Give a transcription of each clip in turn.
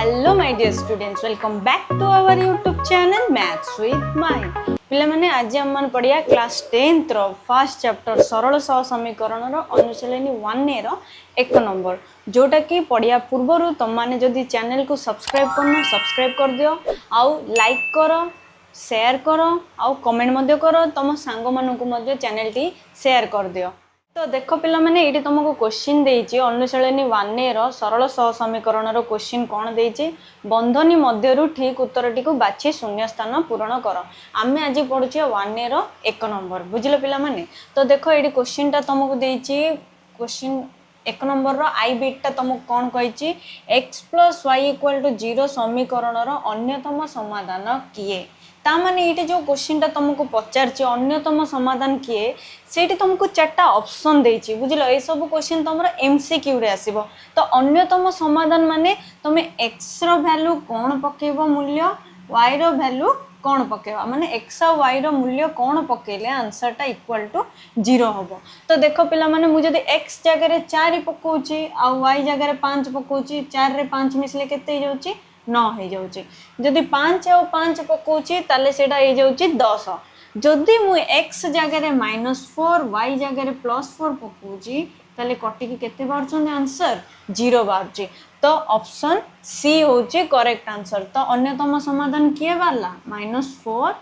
Hello my dear students, welcome back to our YouTube channel Maths with Mind. पिले माने आज हम पढ़िया class 10th row first chapter सरल सह समीकरण रो अनुशीलनी 1 रो 1 नंबर जोटा कि पढ़िया पूर्व तुम माने जदि चैनल को सब्सक्राइब करना सब्सक्राइब कर दियो आउ लाइक करो शेयर करो आउ कमेंट मध्य करो तुम सांग मानकु मध्य चैनल टी शेयर कर दियो। तो देख पिला माने एटी तुमको क्वेश्चन देइछि अनुशीलनी 1 रो सरल सह समीकरण रो क्वेश्चन कोन देइछि बंधनी मध्यरु ठीक उत्तरटी को बाछि शून्य स्थान पूरण कर। आमे आज पढुछि 1 रो 1 नंबर बुझिलो पिला माने। तो देखो एटी क्वेश्चन ता तुमको देइछि क्वेश्चन 1 नंबर रो आई बिट ता तुमको कोन कहिछि x + y = 0 समीकरण रो अन्यतम समाधान किए। ता माने ये जो क्वेश्चन टा तुमको पचारछि अन्यतम समाधान किए सेठी तुमको चारटा ऑप्शन देछि बुझिलो। ए सब क्वेश्चन तुमरो एमसीक्यू रे आसीबो। तो अन्यतम समाधान माने तुमे x रो वैल्यू कोन पकेबो मूल्य y रो वैल्यू कोन पकेबा माने x और y रो मूल्य कोन पकेले आंसर टा इक्वल टू 0 हबो। तो देखो पिला माने मु जदी x जगह रे 4 पकोछि आ y जगह रे 5 पकोछि 4 रे 5 मिसले केते हो जाउछि 9 हो जाउछि। जदी 5 और 5 पकोछि ताले सेटा हो जाउछि 10। जदी मु x जगह रे -4 y जगह रे +4 पकोछि ताले कटि के केते बारछन आंसर 0 बारछि। तो ऑप्शन सी होछि करेक्ट आंसर। तो अन्यतम समाधान किए बारला -4,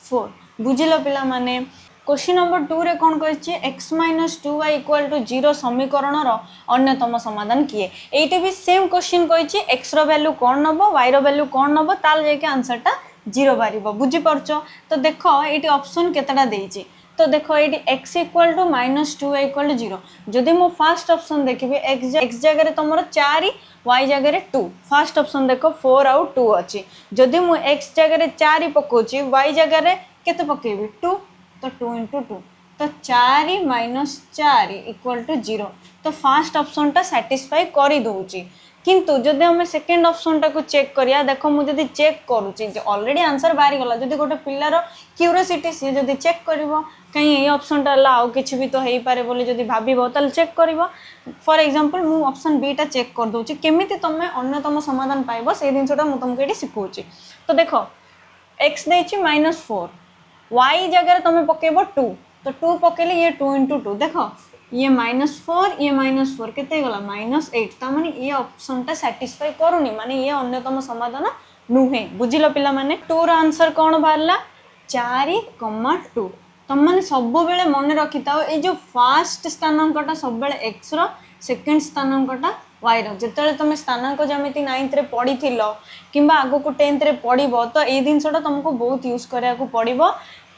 4 बुझिलो पिला माने। क्वेश्चन नंबर 2 रे कोन कहछि x - 2y = 0 समीकरण रो अन्यतम समाधान किए। एइटे भी सेम क्वेश्चन कहछि x रो वैल्यू कोन नबो y रो वैल्यू कोन नबो ताल जेके आंसर टा 0 बारिबो बुझि परछो। तो देखो एइटे ऑप्शन केतेटा देइछि। तो देखो एइटे x - 2y = 0 जदि मो फर्स्ट ऑप्शन देखिबे x जगह रे तमरो 4 y जगह रे 2 फर्स्ट ऑप्शन देखो 4 और 2 अछि। जदि मो x जगह रे 4 पकोछि y जगह रे केते पकेबी 2 तो 2 × 2 तो 4 - 4 = 0। तो फर्स्ट ऑप्शन टा सैटिस्फाई करि दोउची। किंतु जदि हम सेकंड ऑप्शन टा को चेक करिया देखो मु जदि चेक करूची जे ऑलरेडी आंसर बाहरी गला जदि गोटे पिल्लार क्यूरियोसिटी से जदि चेक करिवो कहीं ए ऑप्शन टा ला किछि भी तो हेई पारे बोली जदि भाबिबो तल चेक करिवो। फॉर एग्जांपल मु ऑप्शन बी टा चेक कर दोउची केमिति तमे अन्यतम समाधान पाइबो से दिनसटा मु तुमको एटी सिखौची। तो देखो x देछि -4 y जगह तुम पकेबो 2 तो 2 पकेले ये 2 × 2 देखो ये -4 ये -4 केते गला -8 ता माने ये ऑप्शन टा सैटिस्फाई करूनी माने ये अन्यतम समाधान नुहे बुझिलो पिला माने। 2 रो आंसर कोन बारला 4, 2 तुम माने सब बेले मन रखिताओ ए जो फर्स्ट स्थानांकटा सब बेले x रो सेकंड स्थानांकटा y रो जेतले तुम स्थानांक ज्यामिति 9th रे पढिथिलो किबा आगो को 10th रे पढिबो तो ए दिनसटा तुमको बहुत यूज करिया को पढिबो।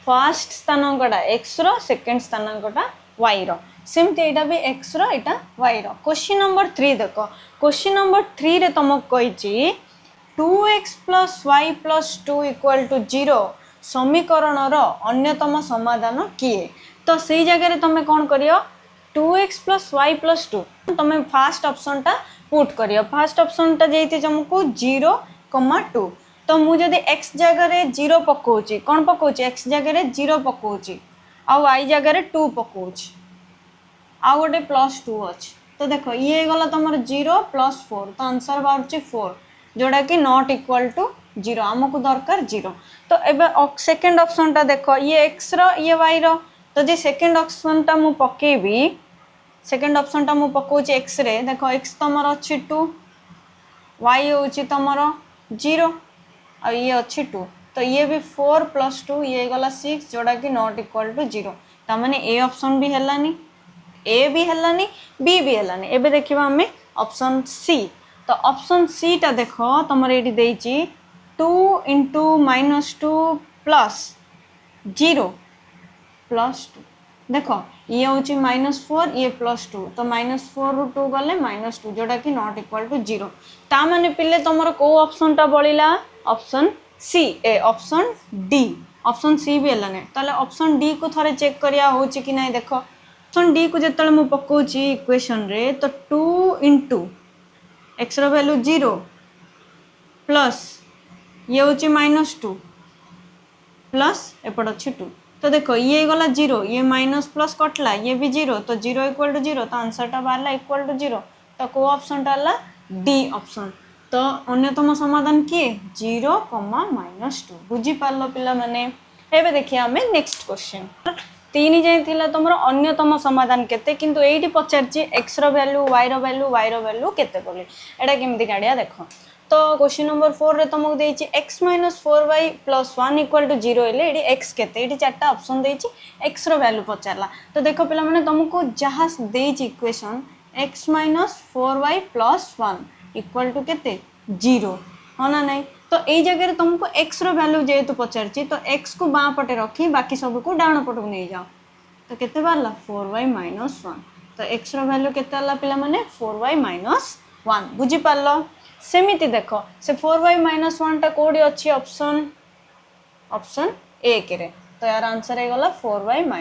फर्स्ट स्थानांकटा x रो सेकंड स्थानांकटा y रो सेमते एटा भी x रो एटा y रो। क्वेश्चन नंबर 3 देखो क्वेश्चन नंबर 3 रे तुमको कहिछि 2x + y + 2 = 0 समीकरण रो अन्यतम समाधान किए। तो सही जगह रे तुम कोन करियो 2x + y + 2 तुम फर्स्ट ऑप्शन टा पुट करियो। फर्स्ट ऑप्शन टा जेति तुमको 0, 2 तो मु जदि x जगह रे 0 पकोछि कोन पकोछि x जगह रे 0 पकोछि आ y जगह रे 2 पकोछि आ गोटे +2 अछि। तो देखो ये गला तमर 0 + 4 तो आंसर बारछि 4 जोड़ा कि नॉट इक्वल टू 0 हमको दरकार 0। तो एबे सेकंड ऑप्शन टा देखो ये x रो ये y रो तो जे सेकंड ऑप्शन टा मु पकेबी सेकंड ऑप्शन टा मु पकोछि x रे देखो x तमर अछि 2 y होछि तमर 0 आ ये अच्छी 2 तो ये भी 4 + 2 ये गला 6 जोड़ा कि नॉट इक्वल टू 0 ता माने ए ऑप्शन भी हेलानी ए भी हेलानी बी भी हेलानी। एबे देखिबा हमें ऑप्शन सी। तो ऑप्शन सी टा देखो तमर एटी देइची 2 × -2 + 0 + 2 देखो ये होची -4 ये +2 तो -4 ରୁ 2 गले -2 जोड़ा कि नॉट इक्वल टू 0 ता माने पिले तमर को ऑप्शन टा बळिला option C A option D option C भी हेलाने। ताले ऑप्शन डी को थरे चेक करिया होची कि नै देखो ऑप्शन डी को जेतले मु पकोची इक्वेशन रे तो 2 × x रो वैल्यू 0 प्लस ये होची -2 प्लस एपड अछि 2 तो देखो ये गला 0 ये माइनस प्लस कटला ये भी 0 तो 0 = 0 तो आंसर टा बारला इक्वल टू 0 तो को ऑप्शन डालला डी ऑप्शन। तो अन्यतम समाधान किए 0, -2 बुझी पारलो पिला माने। एबे देखिए आमे नेक्स्ट क्वेश्चन 3 जाय थिला तमरो अन्यतम समाधान केते किंतु एठी पचारची x रो वैल्यू y रो वैल्यू y रो वैल्यू केते बोली एटा केमती काढिया देखो। तो क्वेश्चन नंबर 4 रे तुमको देछि x - 4y + 1 = 0 हेले एडी x केते एडी चारटा ऑप्शन देछि x रो वैल्यू पचारला। तो देखो पिला माने तुमको जहां देछि इक्वेशन x - 4y + 1 = केते 0 हो ना नहीं। तो यही जगह तुमको x रो वैल्यू जेहेतु पचारछि तो x को बाँ पटे रखी बाकी सब को डाण पट को नहीं जाओ। तो केते बारला 4y - 1 तो x रो वैल्यू केते आला पिला माने 4y - 1 बुझी पारलो। सेमिति देखो से 4y - 1 टा कोडी अछि ऑप्शन ए करे तो यार आंसर हे गला 4y -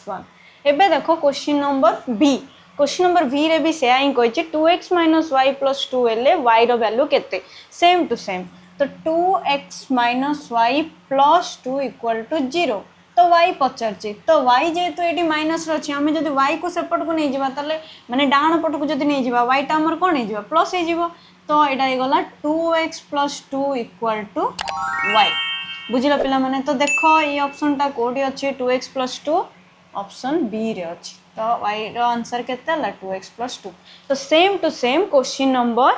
1। एबे देखो question number B. Question number B रे भी सेया ही कहछि 2x - y + 2 हेले y रो वैल्यू केते सेम टू सेम। तो 2x - y + 2 = 0 तो y पचारछि तो y जेहेतु एटी माइनस रछि हमें जदि y को सेपट को नहीं जिबा ताले माने डाण पट को जदि नहीं जिबा y टा हमर कोन हे जिबा प्लस हे जिवो। तो एटा हे गला 2x + 2 = y बुझिला पिला माने। तो देखो ये ऑप्शन टा कोडी अछि 2x + 2 ऑप्शन बी रे अछि। तो y रो आंसर केते हला 2x + 2। तो same to same question number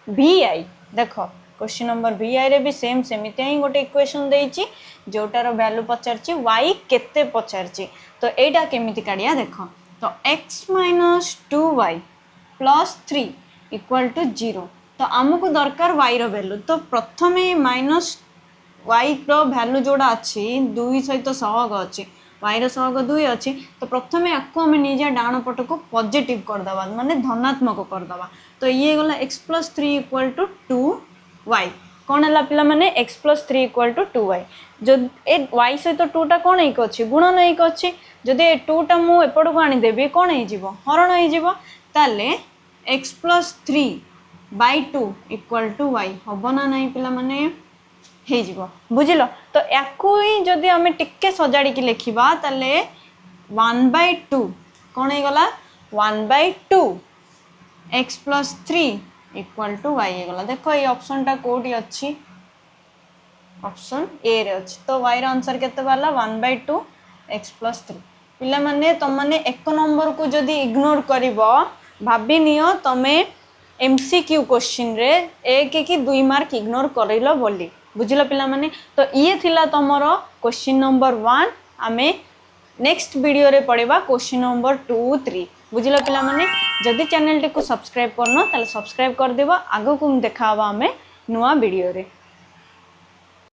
B I देखो क्वेश्चन नंबर बी आई रे भी सेम सेमिति ही गोटे इक्वेशन देछि जोटार वैल्यू पचारछि y केते पचारछि। तो एटा केमिति काढिया देखो। तो x - 2y + 3 = 0 तो हमको दरकार y रो वैल्यू। तो प्रथमे -y रो वैल्यू जोड़ा अछि 2 सहित सहग अछि y रो सहग 2 अछि तो प्रथमे याको हम नै जा डाण पट को पॉजिटिव कर दबा माने धनात्मक कर दबा। तो ये गला x + 3 = 2y कोन हला पिला माने x + 3 = 2y जो ए y सहित 2 टा कोन एक अछि गुणन एक अछि जदि ए 2 टा मु एपड को आनी देबी कोन हे जिवो हरण हे जिवो ताले x + 3/2 = y हबो ना नहीं पिला माने हे जिवो बुझिलो। तो याकू ही जदि हमें टिक्के सजाड़ी की लिखिबा ताले 1/2 कोन हे गला 1/2 x + 3 = y हे गला। देखो ये ऑप्शन टा कोडी अछि ऑप्शन ए रे अछि। तो y रो आंसर केते बाला 1/2 x + 3। पिला माने तुम माने एक नंबर को जदि इग्नोर करिवो भाबी नियो तमे एमसीक्यू क्वेश्चन रे 1 कि 2 मार्क इग्नोर करिलो बोली बुझिलो पिला माने। तो ये थिला तमरो क्वेश्चन नंबर 1 आमे नेक्स्ट वीडियो रे पढ़िबा क्वेश्चन नंबर 2 3 बुझिलो पिला माने। जदि चैनल टी को सब्सक्राइब करनो ताले सब्सक्राइब कर देबो आगो को देखा हवा हमें नुआ वीडियो रे।